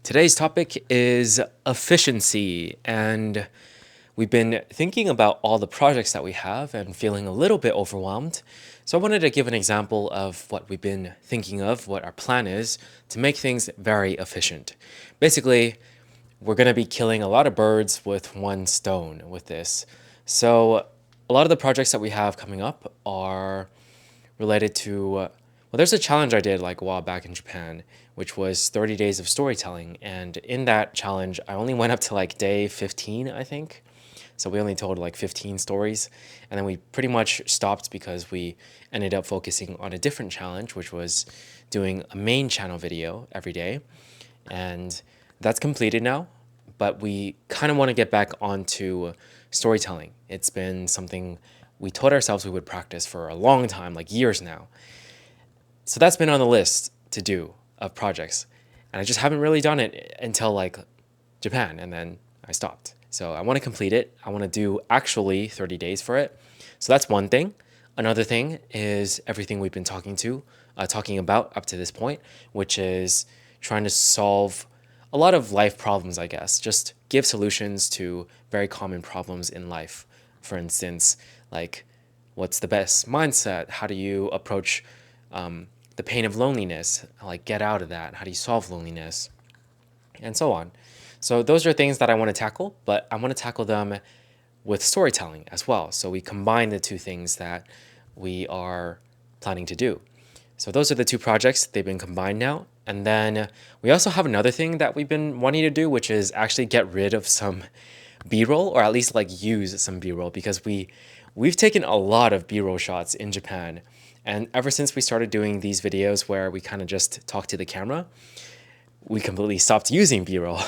Today's topic is efficiency, and we've been thinking about all the projects that we have and feeling a little bit overwhelmed. So, I wanted to give an example of what we've been thinking of, what our plan is to make things very efficient. Basically, we're going to be killing a lot of birds with one stone with this. So, a lot of the projects that we have coming up are related to well, there's a challenge I did like a while back in Japan, which was 30 days of storytelling, and in that challenge I only went up to like day 15, I think. So we only told like 15 stories, and then we pretty much stopped because we ended up focusing on a different challenge, which was doing a main channel video every day. And that's completed now, but we kind of want to get back onto storytelling. It's been something we told ourselves we would practice for a long time, like years now. So that's been on the list to do of projects. And I just haven't really done it until like Japan, and then I stopped. So I want to complete it. I want to do actually 30 days for it. So that's one thing. Another thing is everything we've been talking about up to this point, which is trying to solve a lot of life problems, I guess. Just give solutions to very common problems in life. For instance, like what's the best mindset? How do you approach the pain of loneliness? Like get out of that. How do you solve loneliness? And so on. So those are things that I want to tackle, but I want to tackle them with storytelling as well. So we combine the two things that we are planning to do. So those are the two projects. They've been combined now. And then we also have another thing that we've been wanting to do, which is actually get rid of some B-roll, or at least like use some B-roll, because we've taken a lot of B-roll shots in Japan. And ever since we started doing these videos where we kind of just talk to the camera, we completely stopped using B-roll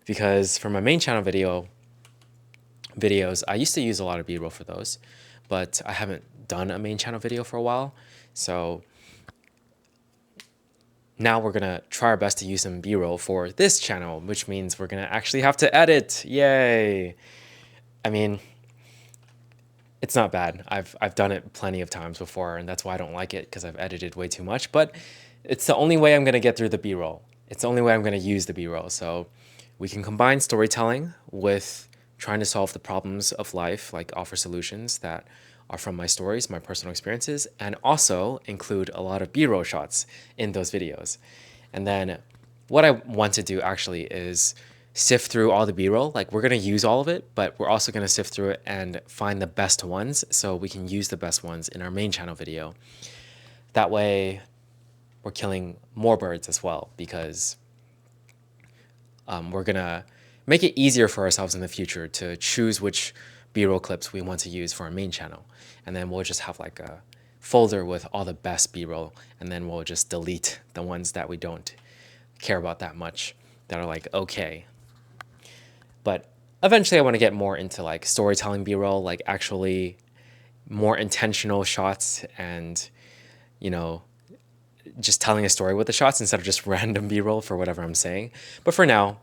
because for my main channel videos, I used to use a lot of B-roll for those, but I haven't done a main channel video for a while. So now we're gonna try our best to use some B-roll for this channel, which means we're gonna actually have to edit. Yay! I mean, it's not bad. I've done it plenty of times before, and that's why I don't like it, because I've edited way too much. But it's the only way I'm gonna get through the B-roll. It's the only way I'm gonna use the B-roll. So we can combine storytelling with trying to solve the problems of life, like offer solutions that are from my stories, my personal experiences, and also include a lot of B-roll shots in those videos. And then what I want to do actually is sift through all the B-roll. Like we're going to use all of it, but we're also going to sift through it and find the best ones so we can use the best ones in our main channel video. That way we're killing more birds as well, because we're going to make it easier for ourselves in the future to choose which B-roll clips we want to use for our main channel. And then we'll just have like a folder with all the best B-roll, and then we'll just delete the ones that we don't care about that much, that are like okay. But eventually I want to get more into like storytelling B-roll, like actually more intentional shots, and you know, just telling a story with the shots instead of just random B-roll for whatever I'm saying. But for now,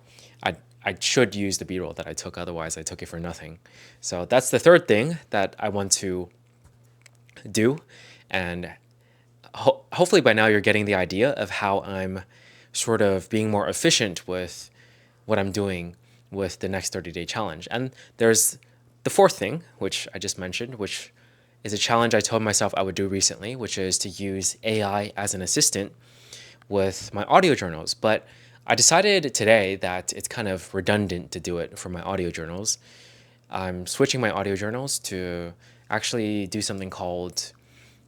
I should use the B-roll that I took, otherwise I took it for nothing. So that's the third thing that I want to do. And hopefully by now you're getting the idea of how I'm sort of being more efficient with what I'm doing with the next 30-day challenge. And there's the fourth thing, which I just mentioned, which is a challenge I told myself I would do recently, which is to use AI as an assistant with my audio journals. But I decided today that it's kind of redundant to do it for my audio journals. I'm switching my audio journals to actually do something called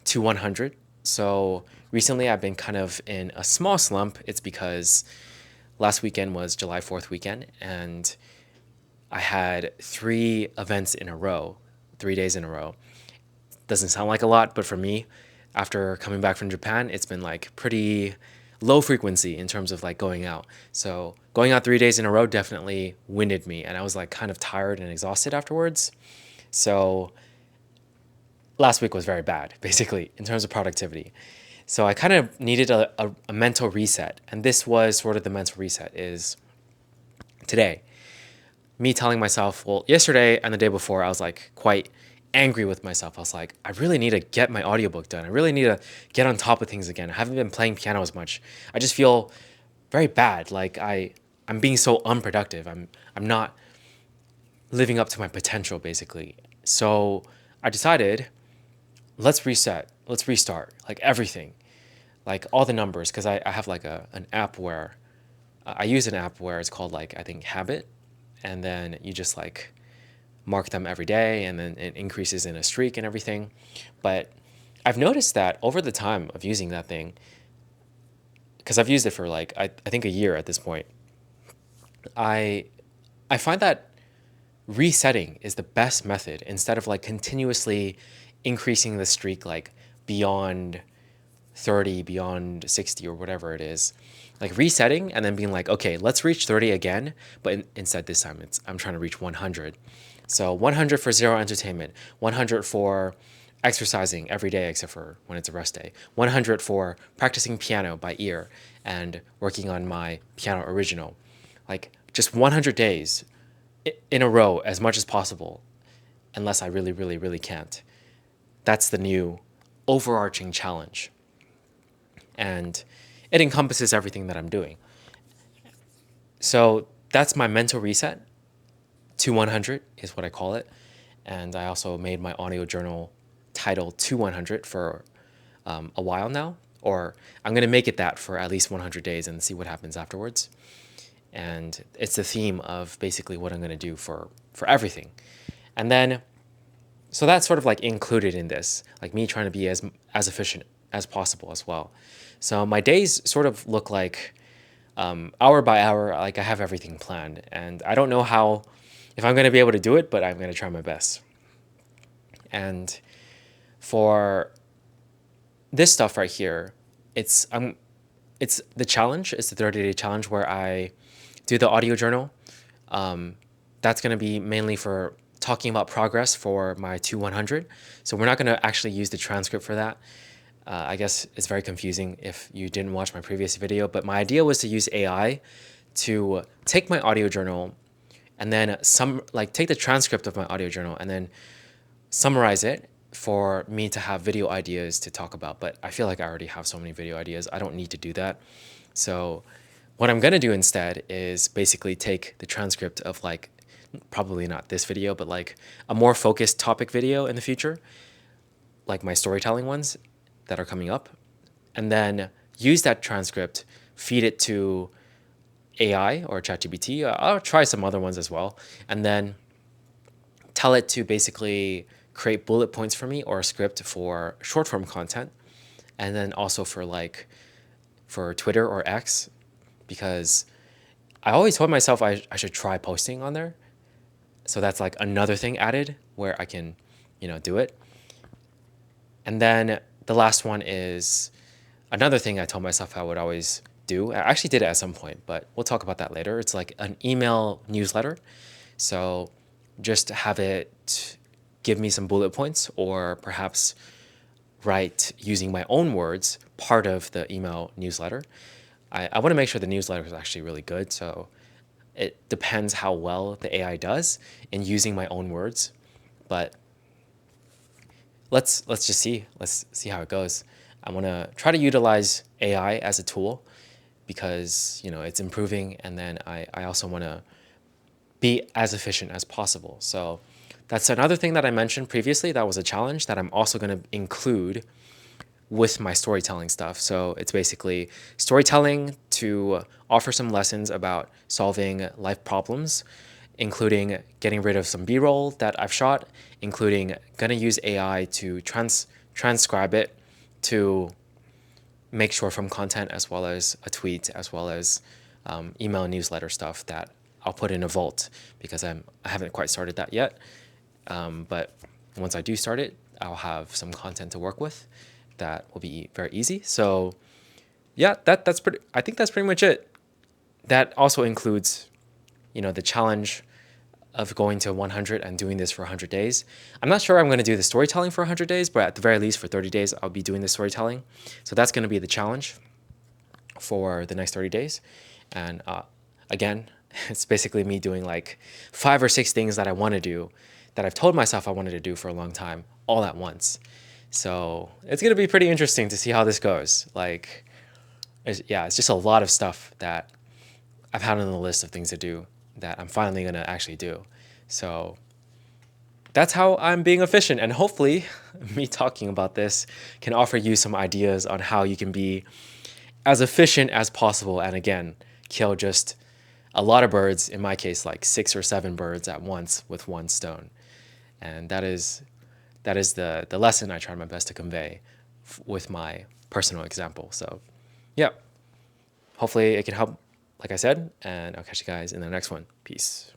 2-100. So recently I've been kind of in a small slump. It's because last weekend was July 4th weekend, and I had 3 events in a row, 3 days in a row. Doesn't sound like a lot, but for me, after coming back from Japan, it's been like pretty low frequency in terms of like going out. So going out 3 days in a row definitely winded me, and I was like kind of tired and exhausted afterwards. So last week was very bad, basically, in terms of productivity. So I kind of needed a mental reset, and this was sort of the mental reset is today. Me telling myself, well, yesterday and the day before, I was like quite angry with myself. I was like, I really need to get my audiobook done. I really need to get on top of things again. I haven't been playing piano as much. I just feel very bad. Like I'm being so unproductive. I'm not living up to my potential basically. So I decided, let's reset, let's restart, like everything, like all the numbers, because I have like an app where I use an app where it's called like I think Habit, and then you just like mark them every day, and then it increases in a streak and everything. But I've noticed that over the time of using that thing, because I've used it for like I think a year at this point, I I find that resetting is the best method instead of like continuously increasing the streak like beyond 30, beyond 60 or whatever it is. Like resetting and then being like, okay, let's reach 30 again, but instead this time I'm trying to reach 100. So 100 for zero entertainment, 100 for exercising every day except for when it's a rest day, 100 for practicing piano by ear and working on my piano original. Like just 100 days in a row as much as possible, unless I really, really, really can't. That's the new overarching challenge. And it encompasses everything that I'm doing. So that's my mental reset to 100 is what I call it. And I also made my audio journal title to 100 for a while now, or I'm going to make it that for at least 100 days and see what happens afterwards. And it's the theme of basically what I'm going to do for everything. And then, so that's sort of like included in this, like me trying to be as efficient as possible as well. So my days sort of look like hour by hour, like I have everything planned, and I don't know how, if I'm going to be able to do it, but I'm going to try my best. And for this stuff right here, it's the challenge. It's the 30-day challenge where I do the audio journal. That's going to be mainly for talking about progress for my 100. So we're not going to actually use the transcript for that. I guess it's very confusing if you didn't watch my previous video, but my idea was to use AI to take my audio journal and then take the transcript of my audio journal and then summarize it for me to have video ideas to talk about. But I feel like I already have so many video ideas. I don't need to do that. So what I'm going to do instead is basically take the transcript of like, probably not this video, but like a more focused topic video in the future, like my storytelling ones that are coming up, and then use that transcript, feed it to AI or ChatGPT. I'll try some other ones as well, and then tell it to basically create bullet points for me or a script for short form content, and then also for Twitter or X, because I always told myself I should try posting on there. So that's like another thing added where I can, do it. And then the last one is another thing I told myself I would always do. I actually did it at some point, but we'll talk about that later. It's like an email newsletter. So just have it give me some bullet points, or perhaps write using my own words part of the email newsletter. I want to make sure the newsletter is actually really good. So it depends how well the AI does in using my own words. But let's just see. Let's see how it goes. I want to try to utilize AI as a tool because, it's improving. And then I also want to be as efficient as possible. So that's another thing that I mentioned previously. That was a challenge that I'm also going to include with my storytelling stuff. So it's basically storytelling to offer some lessons about solving life problems, including getting rid of some B-roll that I've shot, including gonna use AI to transcribe it to make short form content, as well as a tweet, as well as email newsletter stuff that I'll put in a vault because I haven't quite started that yet. But once I do start it, I'll have some content to work with that will be very easy. So yeah, that's pretty, I think that's pretty much it. That also includes, the challenge of going to 100 and doing this for 100 days. I'm not sure I'm going to do the storytelling for 100 days, but at the very least for 30 days, I'll be doing the storytelling. So that's going to be the challenge for the next 30 days. And again, it's basically me doing like 5 or 6 things that I want to do, that I've told myself I wanted to do for a long time, all at once. So it's going to be pretty interesting to see how this goes. Like, it's just a lot of stuff that I've had on the list of things to do that I'm finally gonna actually do. So that's how I'm being efficient. And hopefully, me talking about this can offer you some ideas on how you can be as efficient as possible. And again, kill just a lot of birds, in my case, like 6 or 7 birds at once with one stone. And that is the lesson I try my best to convey with my personal example. So, yeah, hopefully it can help, like I said, and I'll catch you guys in the next one. Peace.